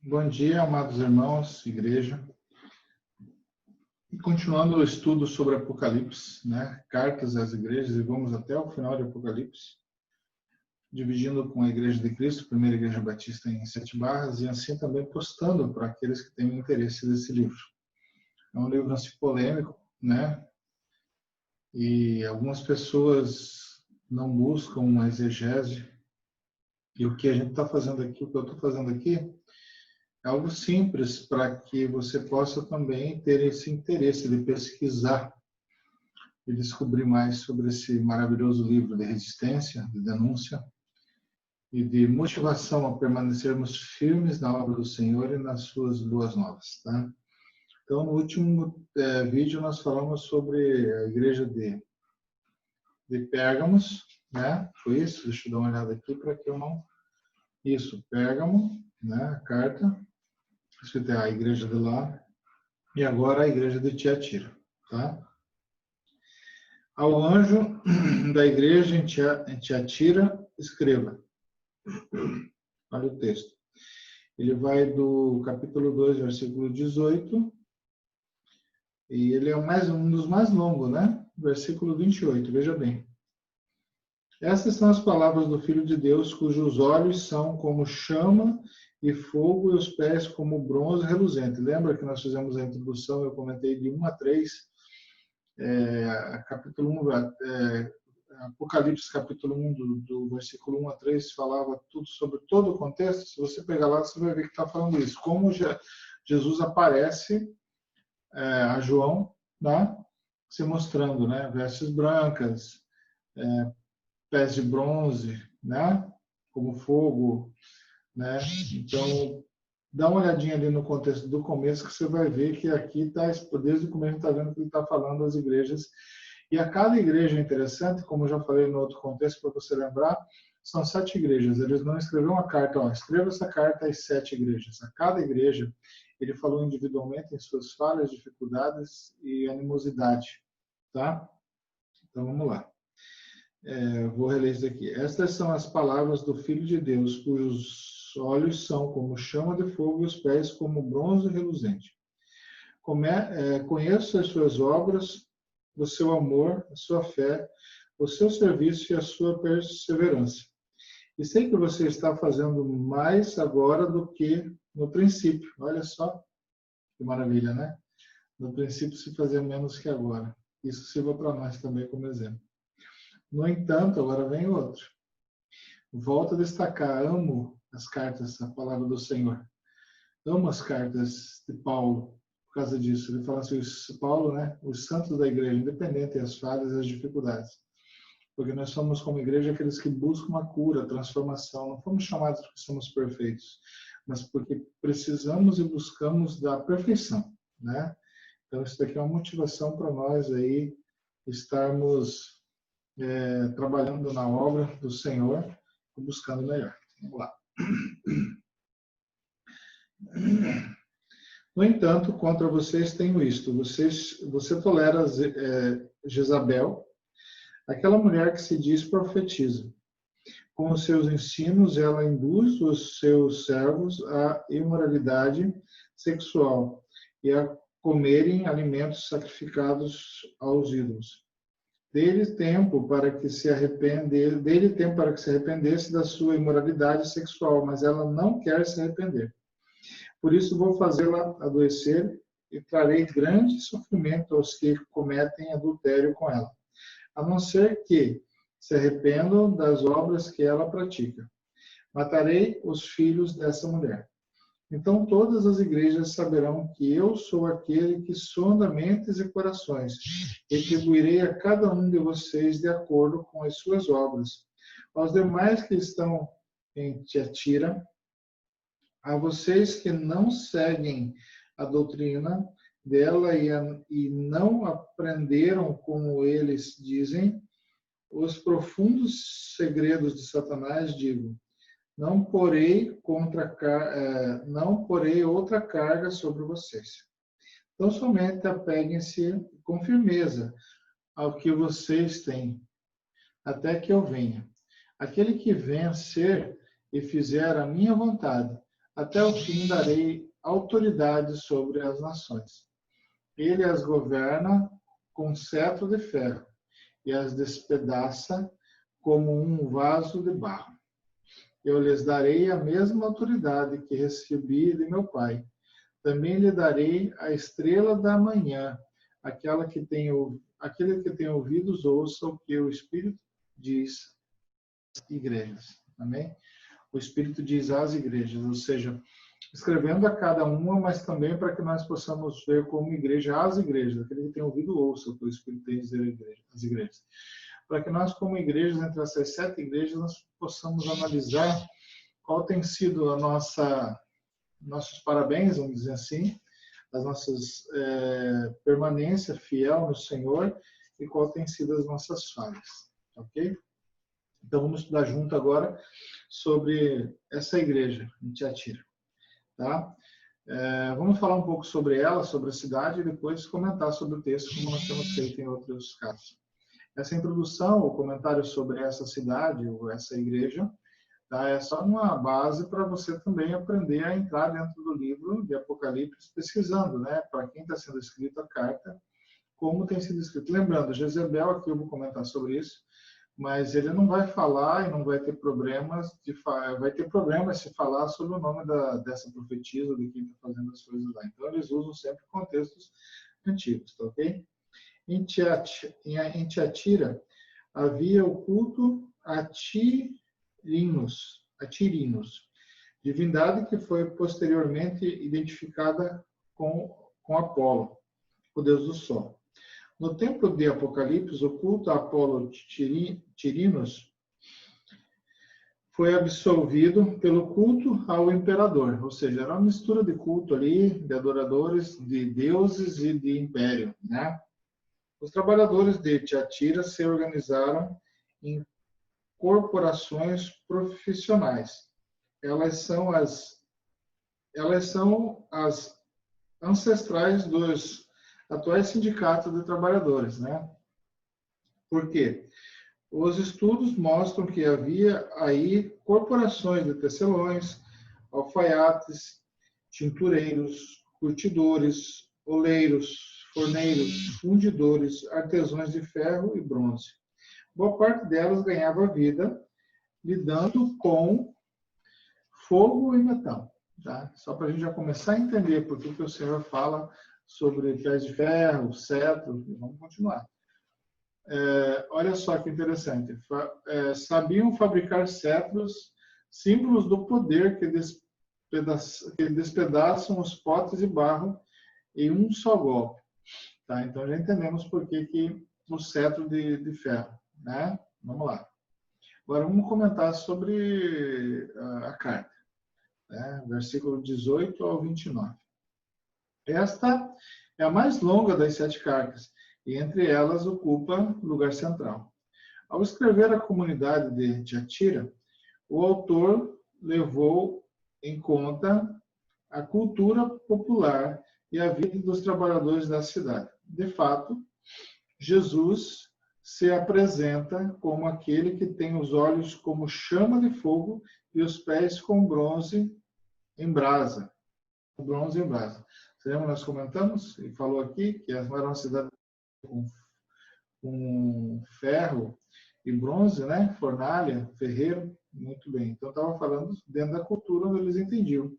Bom dia, amados irmãos, igreja. E continuando o estudo sobre Apocalipse, né? Cartas às igrejas, e vamos até o final de Apocalipse, dividindo com a Igreja de Cristo, Primeira Igreja Batista em 7 barras, e assim também postando para aqueles que têm interesse nesse livro. É um livro assim polêmico, né? E algumas pessoas não buscam uma exegese, e o que a gente está fazendo aqui, o que eu estou fazendo aqui, é algo simples para que você possa também ter esse interesse de pesquisar e descobrir mais sobre esse maravilhoso livro de resistência, de denúncia e de motivação a permanecermos firmes na obra do Senhor e nas suas boas novas, tá? Então, no último vídeo nós falamos sobre a igreja de Pérgamos, né? Foi isso? Deixa eu dar uma olhada aqui para que eu não... Isso, Pérgamo, né? A carta. Escrita a igreja de lá. E agora a igreja de Tiatira, tá? Ao anjo da igreja em Tiatira, escreva. Olha o texto. Ele vai do capítulo 2, versículo 18, e ele é um dos mais longos, né? Versículo 28, veja bem. Essas são as palavras do Filho de Deus, cujos olhos são como chama e fogo e os pés como bronze reluzente. Lembra que nós fizemos a introdução, eu comentei de 1 a 3, capítulo 1, Apocalipse capítulo 1, do versículo 1 a 3, falava tudo sobre todo o contexto. Se você pegar lá, você vai ver que está falando isso. Como Jesus aparece a João, né, se mostrando, né, vestes brancas, pés de bronze, né, como fogo, né. Então, dá uma olhadinha ali no contexto do começo, que você vai ver que aqui está, desde o começo está vendo que ele está falando das igrejas. E a cada igreja é interessante, como eu já falei no outro contexto, para você lembrar, são 7 igrejas. Eles não escreveram uma carta, ó, escreva essa carta às 7 igrejas. A cada igreja, ele falou individualmente em suas falhas, dificuldades e animosidade, tá? Então, vamos lá. Vou reler isso aqui. Estas são as palavras do Filho de Deus, cujos olhos são como chama de fogo e os pés como bronze reluzente. Conheço as suas obras, o seu amor, a sua fé, o seu serviço e a sua perseverança. E sei que você está fazendo mais agora do que no princípio. Olha só que maravilha, né? No princípio se fazia menos que agora. Isso sirva para nós também como exemplo. No entanto, agora vem outro. Volto a destacar, amo as cartas, a palavra do Senhor. Amo as cartas de Paulo. Por causa disso, ele fala assim, Paulo, né, os santos da igreja, independente das falhas e das dificuldades. Porque nós somos, como igreja, aqueles que buscam a cura, a transformação. Não fomos chamados porque somos perfeitos, mas porque precisamos e buscamos da perfeição, né? Então, isso daqui é uma motivação para nós aí estarmos trabalhando na obra do Senhor e buscando melhor. Vamos lá. No entanto, contra vocês tenho isto. Você tolera Jezabel, aquela mulher que se diz profetiza. Com os seus ensinos, ela induz os seus servos à imoralidade sexual e a comerem alimentos sacrificados aos ídolos. Dele tempo para que se arrependesse da sua imoralidade sexual, mas ela não quer se arrepender. Por isso vou fazê-la adoecer e trarei grande sofrimento aos que cometem adultério com ela, a não ser que se arrependam das obras que ela pratica. Matarei os filhos dessa mulher. Então todas as igrejas saberão que eu sou aquele que sonda mentes e corações. Retribuirei a cada um de vocês de acordo com as suas obras. Aos demais que estão em Tiatira, a vocês que não seguem a doutrina dela e não aprenderam como eles dizem, os profundos segredos de Satanás, digo, não porei outra carga sobre vocês. Então, somente apeguem-se com firmeza ao que vocês têm, até que eu venha. Aquele que vencer e fizer a minha vontade, Até o fim darei autoridade sobre as nações. Ele as governa com cetro de ferro e as despedaça como um vaso de barro. Eu lhes darei a mesma autoridade que recebi de meu Pai. Também lhe darei a estrela da manhã. Aquele que tem ouvidos, ouça o que o Espírito diz às igrejas. Amém? O Espírito diz às igrejas, ou seja, escrevendo a cada uma, mas também para que nós possamos ver como igreja as igrejas. Aquele que tem ouvido, ouça o que o Espírito tem a dizer às igrejas. Para que nós, como igrejas, entre essas 7 igrejas, nós possamos analisar qual tem sido nossos parabéns, vamos dizer assim, as nossas permanência fiel no Senhor e qual tem sido as nossas falhas, ok? Então vamos estudar junto agora sobre essa igreja em Tiatira, tá? Vamos falar um pouco sobre ela, sobre a cidade e depois comentar sobre o texto, como nós temos feito em outros casos. Essa introdução, o comentário sobre essa cidade ou essa igreja, tá? É só uma base para você também aprender a entrar dentro do livro de Apocalipse, pesquisando, né? Para quem está sendo escrita a carta, como tem sido escrito. Lembrando, Jezebel, aqui eu vou comentar sobre isso, mas ele não vai falar e não vai ter problemas vai ter problemas se falar sobre o nome dessa profetisa, de quem está fazendo as coisas lá. Então, eles usam sempre contextos antigos, tá ok? Em Tiatira havia o culto a Tirinos, divindade que foi posteriormente identificada com Apolo, o deus do sol. No templo de Apocalipse, o culto a Apolo Tirinos foi absolvido pelo culto ao imperador, ou seja, era uma mistura de culto ali, de adoradores, de deuses e de império, né? Os trabalhadores de Tiatira se organizaram em corporações profissionais. Elas são as ancestrais dos atuais sindicatos de trabalhadores, né? Por quê? Os estudos mostram que havia aí corporações de tecelões, alfaiates, tintureiros, curtidores, oleiros, forneiros, fundidores, artesãos de ferro e bronze. Boa parte delas ganhava vida lidando com fogo e metal. Tá? Só para a gente já começar a entender por que o Senhor fala sobre pés de ferro, cetro, e vamos continuar. Olha só que interessante. Sabiam fabricar cetros, símbolos do poder que despedaçam os potes de barro em um só golpe. Tá? Então já entendemos por que o cetro de ferro. Né? Vamos lá. Agora vamos comentar sobre a carta. Né? Versículo 18 ao 29. Esta é a mais longa das 7 cartas, e entre elas ocupa lugar central. Ao escrever a comunidade de Tiatira, o autor levou em conta a cultura popular e a vida dos trabalhadores da cidade. De fato, Jesus se apresenta como aquele que tem os olhos como chama de fogo e os pés com bronze em brasa. Bronze em brasa. Você lembra, nós comentamos e falou aqui que era uma cidade com ferro e bronze, né? Fornalha, ferreiro, muito bem. Então, estava falando dentro da cultura onde eles entendiam.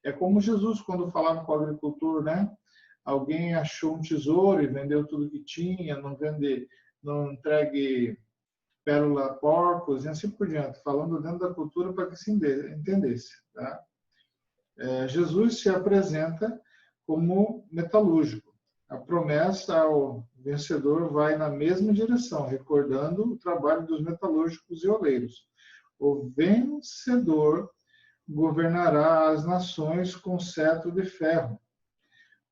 É como Jesus, quando falava com o agricultor, né? Alguém achou um tesouro e vendeu tudo que tinha, não entregue pérola a porcos, e assim por diante. Falando dentro da cultura para que se entendesse, tá? Jesus se apresenta como metalúrgico. A promessa ao vencedor vai na mesma direção, recordando o trabalho dos metalúrgicos e oleiros. O vencedor governará as nações com cetro de ferro,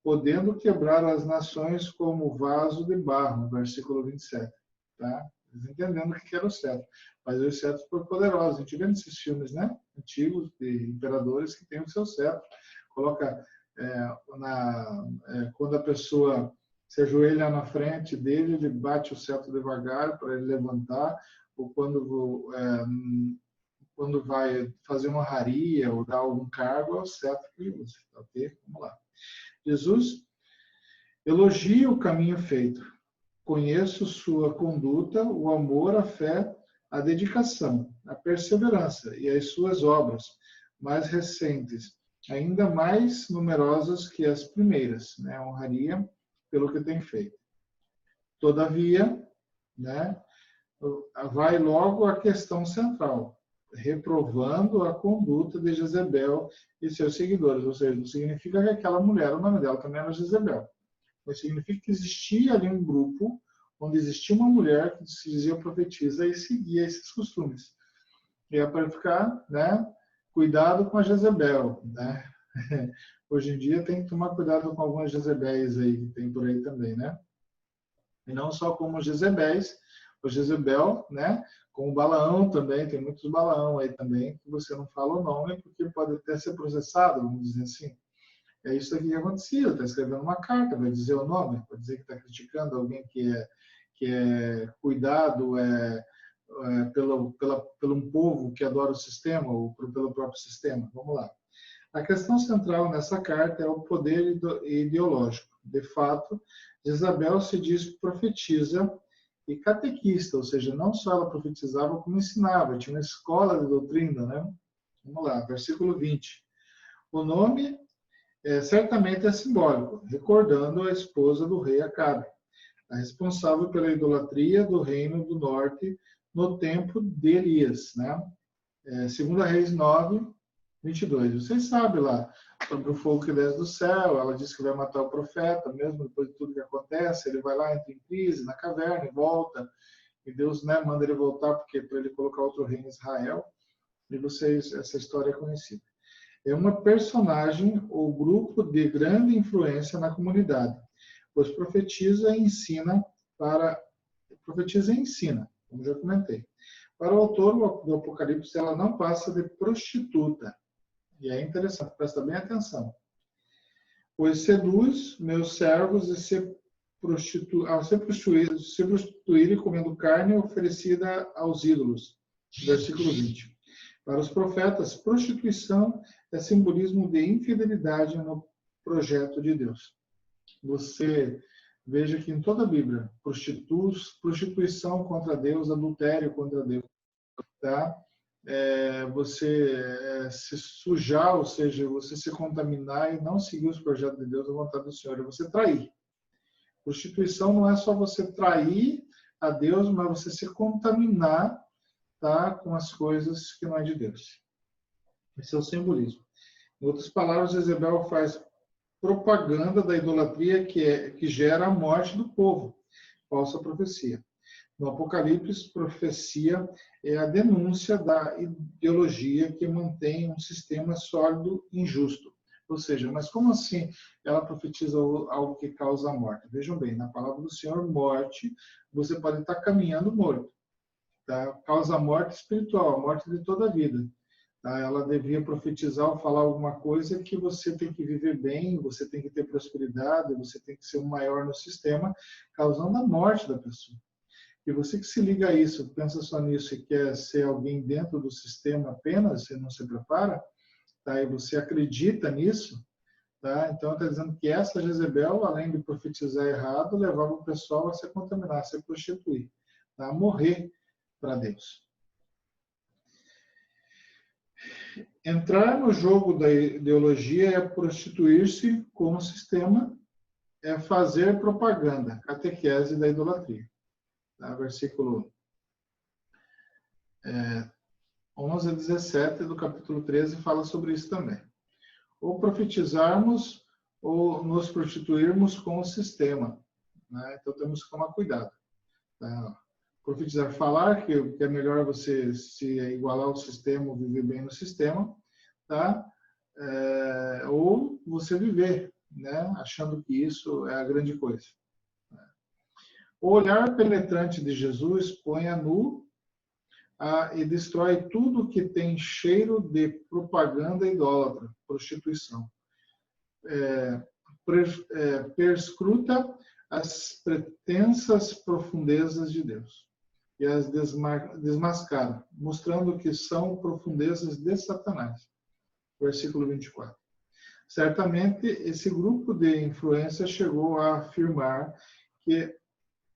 podendo quebrar as nações como vaso de barro, versículo 27. Tá? Entendendo o que era o cetro. Mas os cetros foram poderosos. A gente vê nesses filmes, né? Antigos, de imperadores que têm o seu cetro. Coloca quando a pessoa se ajoelha na frente dele, ele bate o cetro devagar para ele levantar, ou quando quando vai fazer uma honraria ou dar algum cargo, é o cetro que ele usa. Ok? Vamos lá. Jesus elogia o caminho feito. Conheço sua conduta, o amor, a fé, a dedicação, a perseverança e as suas obras mais recentes, ainda mais numerosas que as primeiras, né? Honraria pelo que tem feito. Todavia, né, vai logo a questão central, reprovando a conduta de Jezebel e seus seguidores. Ou seja, não significa que aquela mulher, o nome dela também era Jezebel. Mas significa que existia ali um grupo onde existia uma mulher que se dizia profetisa e seguia esses costumes. E é para ficar, né, cuidado com a Jezebel, né? Hoje em dia tem que tomar cuidado com algumas Jezebéis aí, que tem por aí também, né? E não só como Jezebéis, o Jezebel, né? Com o Balaão também, tem muitos Balaão aí também, que você não fala o nome, porque pode até ser processado, vamos dizer assim. É isso aqui que acontecia, está escrevendo uma carta, vai dizer o nome, vai dizer que está criticando alguém que é cuidado pelo um povo que adora o sistema, ou pelo próprio sistema. Vamos lá. A questão central nessa carta é o poder ideológico. De fato, Jezabel se diz profetisa e catequista, ou seja, não só ela profetizava, como ensinava, tinha uma escola de doutrina, né? Vamos lá, versículo 20. O nome certamente é simbólico, recordando a esposa do rei Acabe, a responsável pela idolatria do reino do norte no tempo de Elias, né? 2 Reis 9, 22. Vocês sabem lá sobre o fogo que desce do céu, ela diz que vai matar o profeta, mesmo depois de tudo que acontece, ele vai lá, entra em crise, na caverna e volta, e Deus, né, manda ele voltar porque para ele colocar outro rei em Israel, e vocês, essa história é conhecida. É uma personagem ou grupo de grande influência na comunidade, pois profetiza e ensina, como já comentei. Para o autor do Apocalipse, ela não passa de prostituta. E é interessante, presta bem atenção. Pois seduz meus servos ao se prostituírem comendo carne oferecida aos ídolos. Versículo 20. Para os profetas, prostituição é simbolismo de infidelidade no projeto de Deus. Você veja que em toda a Bíblia, prostituição contra Deus, adultério contra Deus, tá? Você se sujar, ou seja, você se contaminar e não seguir os projetos de Deus, a vontade do Senhor, é você trair. Prostituição não é só você trair a Deus, mas você se contaminar, tá, com as coisas que não é de Deus. Esse é o simbolismo. Em outras palavras, Jezebel faz propaganda da idolatria que gera a morte do povo. Falsa profecia. No Apocalipse, profecia é a denúncia da ideologia que mantém um sistema sólido e injusto. Ou seja, mas como assim ela profetiza algo que causa a morte? Vejam bem, na palavra do Senhor, morte, você pode estar caminhando morto. Tá? Causa a morte espiritual, a morte de toda a vida. Tá? Ela devia profetizar ou falar alguma coisa que você tem que viver bem, você tem que ter prosperidade, você tem que ser o maior no sistema, causando a morte da pessoa. E você que se liga a isso, pensa só nisso e quer ser alguém dentro do sistema apenas, você não se prepara, tá? E você acredita nisso, tá? Então está dizendo que essa Jezebel, além de profetizar errado, levava o pessoal a se contaminar, a se prostituir, tá? A morrer para Deus. Entrar no jogo da ideologia é prostituir-se com o sistema, é fazer propaganda, catequese da idolatria. Tá? Versículo 11 a 17 do capítulo 13 fala sobre isso também. Ou profetizarmos ou nos prostituirmos com o sistema. Né? Então temos que tomar cuidado. Tá? Profetizar, falar que é melhor você se igualar ao sistema ou viver bem no sistema, tá? Ou você viver, né? Achando que isso é a grande coisa. O olhar penetrante de Jesus põe a nu e destrói tudo que tem cheiro de propaganda idólatra, prostituição. Perscruta as pretensas profundezas de Deus. e as desmascara, mostrando que são profundezas de Satanás. Versículo 24. Certamente, esse grupo de influência chegou a afirmar que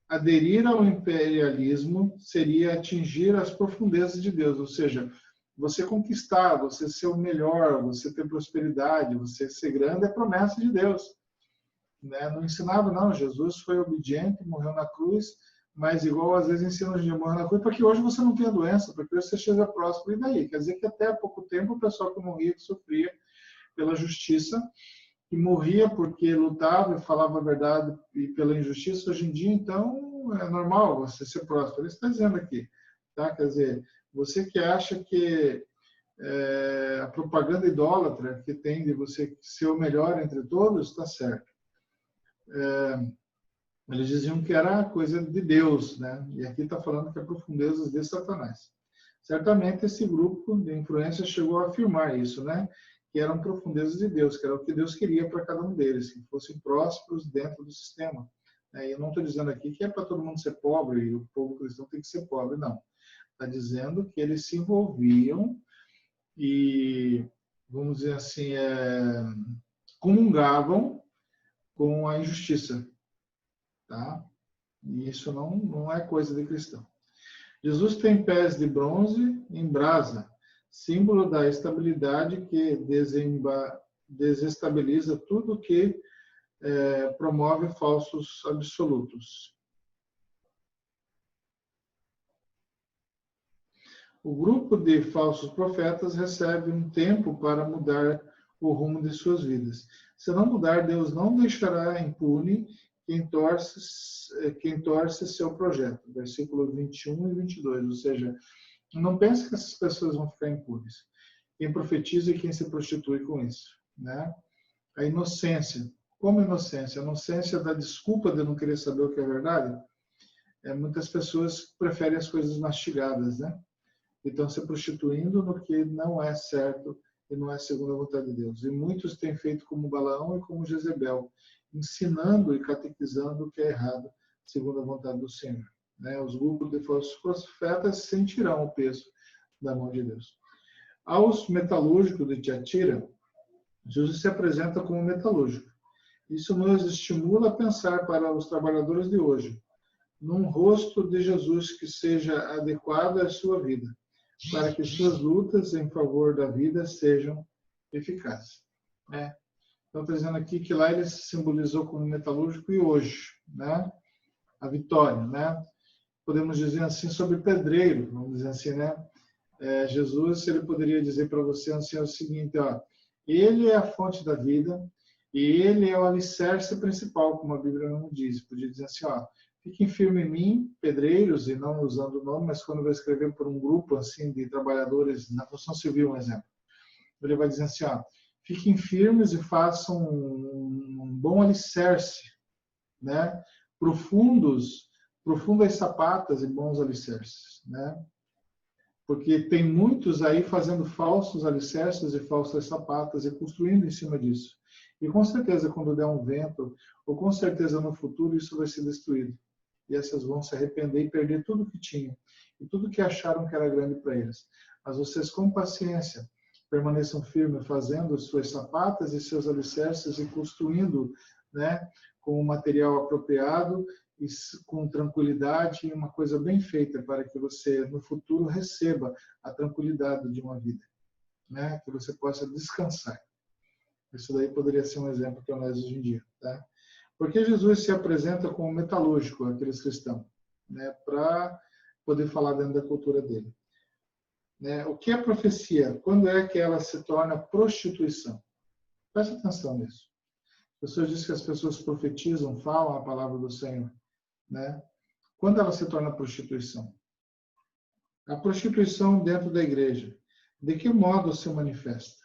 aderir ao imperialismo seria atingir as profundezas de Deus, ou seja, você conquistar, você ser o melhor, você ter prosperidade, você ser grande é promessa de Deus. Né? Não ensinava, não. Jesus foi obediente, morreu na cruz, mas igual às vezes ensina hoje em dia, morreu na cruz, para que hoje você não tenha doença, para que hoje você seja próspero. E daí? Quer dizer que até há pouco tempo o pessoal que morria, que sofria pela justiça, que morria porque lutava e falava a verdade e pela injustiça, hoje em dia, então, é normal você ser próspero. Ele está dizendo aqui, tá? Quer dizer, você que acha que a propaganda idólatra que tem de você ser o melhor entre todos, está certo. Eles diziam que era coisa de Deus, né? E aqui está falando que é profundezas de Satanás. Certamente esse grupo de influência chegou a afirmar isso, né? Que eram profundezas de Deus, que era o que Deus queria para cada um deles, que fossem prósperos dentro do sistema. E eu não estou dizendo aqui que é para todo mundo ser pobre e o povo cristão tem que ser pobre, não. Está dizendo que eles se envolviam e, vamos dizer assim, comungavam com a injustiça. Tá? E isso não é coisa de cristão. Jesus tem pés de bronze em brasa, símbolo da estabilidade que desestabiliza tudo que promove falsos absolutos. O grupo de falsos profetas recebe um tempo para mudar o rumo de suas vidas. Se não mudar, Deus não deixará impune quem torce seu projeto. Versículo 21 e 22. Ou seja, não pense que essas pessoas vão ficar impunes. Quem profetiza e quem se prostitui com isso. Né? A inocência. Como inocência? A inocência da desculpa de não querer saber o que é verdade. Muitas pessoas preferem as coisas mastigadas, né? E estão se prostituindo no que não é certo e não é segundo a vontade de Deus. E muitos têm feito como Balaão e como Jezebel, ensinando e catequizando o que é errado, segundo a vontade do Senhor. Né? Os grupos de falsos profetas sentirão o peso da mão de Deus. Aos metalúrgicos de Tiatira, Jesus se apresenta como metalúrgico. Isso nos estimula a pensar para os trabalhadores de hoje, num rosto de Jesus que seja adequado à sua vida, para que suas lutas em favor da vida sejam eficazes. Então, está dizendo aqui que lá ele se simbolizou como metalúrgico e hoje, né? A vitória, né? Podemos dizer assim sobre pedreiro, vamos dizer assim, né? Jesus, ele poderia dizer para você assim, o seguinte, ó, ele é a fonte da vida e ele é o alicerce principal, como a Bíblia não diz. Podia dizer assim, ó, fiquem firmes em mim, pedreiros, e não usando o nome, mas quando vai escrever por um grupo assim de trabalhadores na construção civil, um exemplo. Ele vai dizer assim, ó, fiquem firmes e façam um bom alicerce, né? Profundas sapatas e bons alicerces, né? Porque tem muitos aí fazendo falsos alicerces e falsas sapatas e construindo em cima disso. E com certeza, quando der um vento, ou com certeza no futuro, isso vai ser destruído. E essas vão se arrepender e perder tudo que tinham. E tudo que acharam que era grande para eles. Mas vocês, com paciência, permaneçam firmes, fazendo suas sapatas e seus alicerces e construindo, né, com o material apropriado e com tranquilidade e uma coisa bem feita para que você, no futuro, receba a tranquilidade de uma vida, né, que você possa descansar. Isso daí poderia ser um exemplo para nós hoje em dia, tá? Porque Jesus se apresenta como metalúrgico àqueles cristãos, né, para poder falar dentro da cultura dele. Né? O que é profecia? Quando é que ela se torna prostituição? Preste atenção nisso. As pessoas dizem que as pessoas profetizam, falam a palavra do Senhor. Né? Quando ela se torna prostituição? A prostituição dentro da igreja. De que modo se manifesta?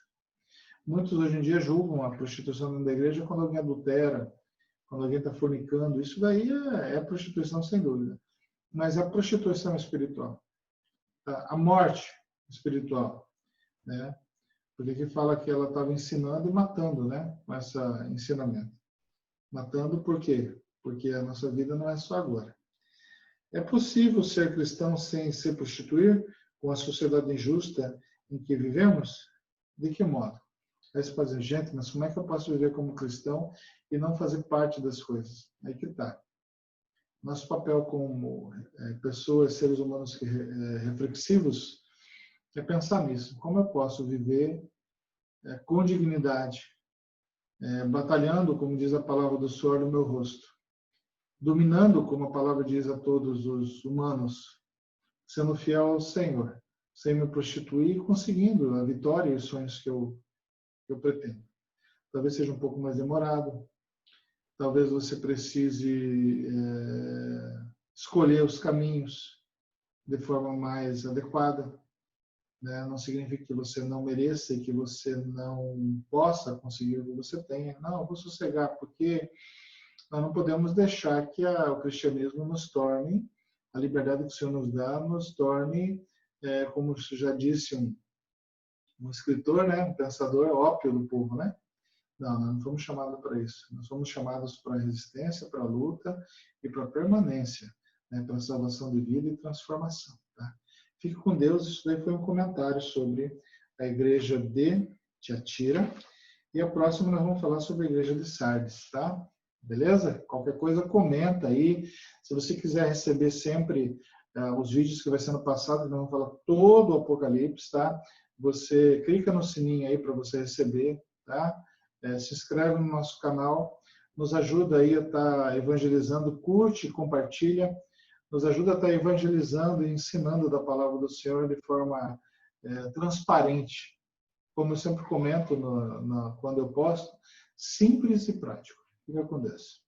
Muitos hoje em dia julgam a prostituição dentro da igreja quando alguém adultera, quando alguém está fornicando. Isso daí é prostituição sem dúvida. Mas a prostituição espiritual, tá? A morte espiritual, né? Porque aqui fala que ela estava ensinando e matando, né? Com esse ensinamento. Matando por quê? Porque a nossa vida não é só agora. É possível ser cristão sem se prostituir com a sociedade injusta em que vivemos? De que modo? Aí você fala, gente, mas como é que eu posso viver como cristão e não fazer parte das coisas? Aí que está. Nosso papel como pessoas, seres humanos reflexivos, é pensar nisso. Como eu posso viver com dignidade, batalhando, como diz a palavra do suor no meu rosto, dominando, como a palavra diz a todos os humanos, sendo fiel ao Senhor, sem me prostituir e conseguindo a vitória e os sonhos que eu pretendo. Talvez seja um pouco mais demorado, talvez você precise escolher os caminhos de forma mais adequada, né? Não significa que você não mereça e que você não possa conseguir o que você tenha. Não, eu vou sossegar, porque nós não podemos deixar que o cristianismo nos torne, a liberdade que o Senhor nos dá, nos torne, como já disse um escritor, né, um pensador, ópio do povo, né? Não, nós não fomos chamados para isso. Nós fomos chamados para a resistência, para a luta e para a permanência, né, para a salvação de vida e transformação. Tá? Fique com Deus. Isso daí foi um comentário sobre a igreja de Tiatira. E a próxima nós vamos falar sobre a igreja de Sardes, tá? Beleza? Qualquer coisa, comenta aí. Se você quiser receber sempre os vídeos que vai sendo passados, nós vamos falar todo o Apocalipse, tá? Você clica no sininho aí para você receber, tá? Se inscreve no nosso canal, nos ajuda aí a estar evangelizando, curte, compartilha, nos ajuda a estar evangelizando e ensinando da palavra do Senhor de forma transparente. Como eu sempre comento quando eu posto, simples e prático. Fica com Deus.